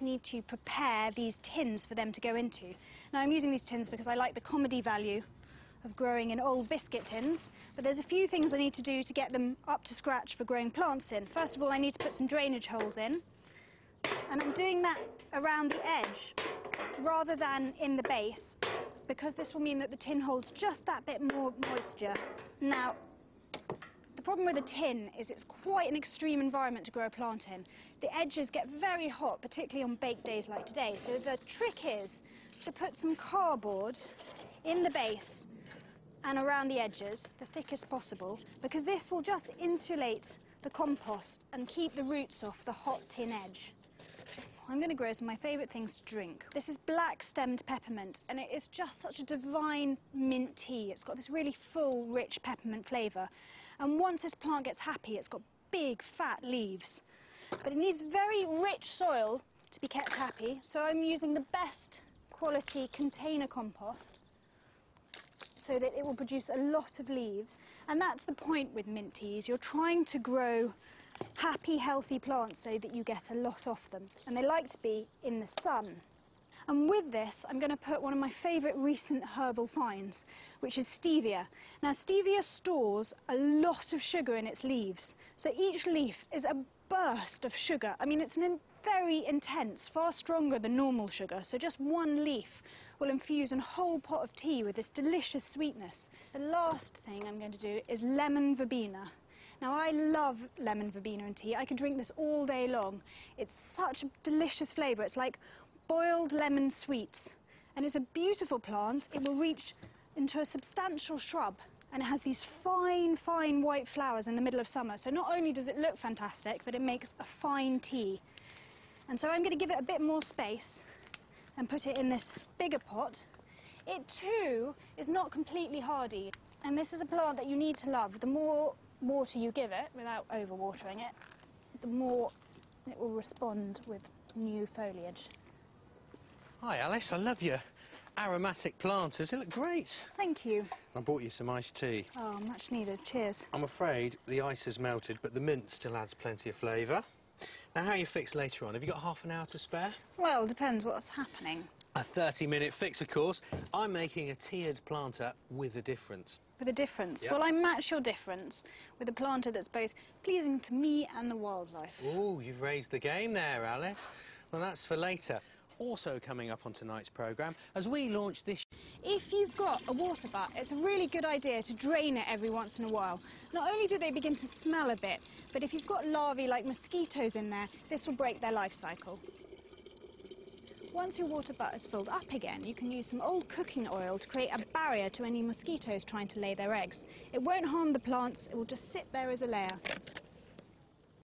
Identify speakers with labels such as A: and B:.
A: Need to prepare these tins for them to go into. Now I'm using these tins because I like the comedy value of growing in old biscuit tins, but there's a few things I need to do to get them up to scratch for growing plants in. First of all, I need to put some drainage holes in, and I'm doing that around the edge rather than in the base, because this will mean that the tin holds just that bit more moisture. Now, the problem with a tin is it's quite an extreme environment to grow a plant in. The edges get very hot, particularly on baked days like today. So the trick is to put some cardboard in the base and around the edges, the thickest possible, because this will just insulate the compost and keep the roots off the hot tin edge. I'm going to grow some of my favourite things to drink. This is black-stemmed peppermint, and it is just such a divine mint tea. It's got this really full, rich peppermint flavour. And once this plant gets happy, it's got big, fat leaves. But it needs very rich soil to be kept happy, so I'm using the best quality container compost so that it will produce a lot of leaves. And that's the point with mint teas. You're trying to grow happy, healthy plants so that you get a lot of them. And they like to be in the sun. And with this, I'm going to put one of my favourite recent herbal finds, which is stevia. Now, stevia stores a lot of sugar in its leaves. So each leaf is a burst of sugar. I mean, it's very intense, far stronger than normal sugar. So just one leaf will infuse a whole pot of tea with this delicious sweetness. The last thing I'm going to do is lemon verbena. Now, I love lemon verbena in tea. I could drink this all day long. It's such a delicious flavour. It's like boiled lemon sweets. And it's a beautiful plant. It will reach into a substantial shrub. And it has these fine, fine white flowers in the middle of summer. So not only does it look fantastic, but it makes a fine tea. And so I'm going to give it a bit more space and put it in this bigger pot. It too is not completely hardy. And this is a plant that you need to love. The more water you give it, without overwatering it, the more it will respond with new foliage.
B: Hi Alice, I love your aromatic planters. They look great.
A: Thank you.
B: I bought you some iced tea.
A: Oh, much needed. Cheers.
B: I'm afraid the ice has melted, but the mint still adds plenty of flavour. Now, how are you fixed later on? Have you got half an hour to spare?
A: Well, depends what's happening.
B: A 30-minute fix, of course. I'm making a tiered planter with a difference.
A: With a difference?
B: Yep.
A: Well, I match your difference with a planter that's both pleasing to me and the wildlife.
B: Ooh, you've raised the game there, Alice. Well, that's for later. Also coming up on tonight's programme, as we launch this...
A: If you've got a water butt, it's a really good idea to drain it every once in a while. Not only do they begin to smell a bit, but if you've got larvae like mosquitoes in there, this will break their life cycle. Once your water butt is filled up again, you can use some old cooking oil to create a barrier to any mosquitoes trying to lay their eggs. It won't harm the plants, it will just sit there as a layer.